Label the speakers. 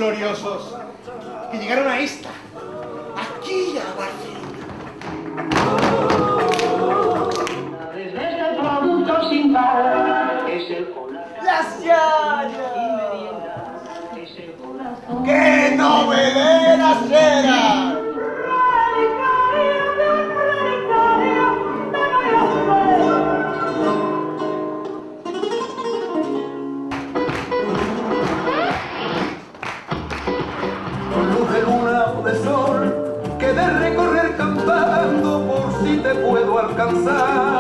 Speaker 1: gloriosos que llegaron a esta, aquí a Barcelona.
Speaker 2: Desde este producto sin par es el
Speaker 1: ¡Las yayas! ¡Qué noveleras eran!
Speaker 3: Con luz de luna o de sol, que de recorrer cantando por si te puedo alcanzar.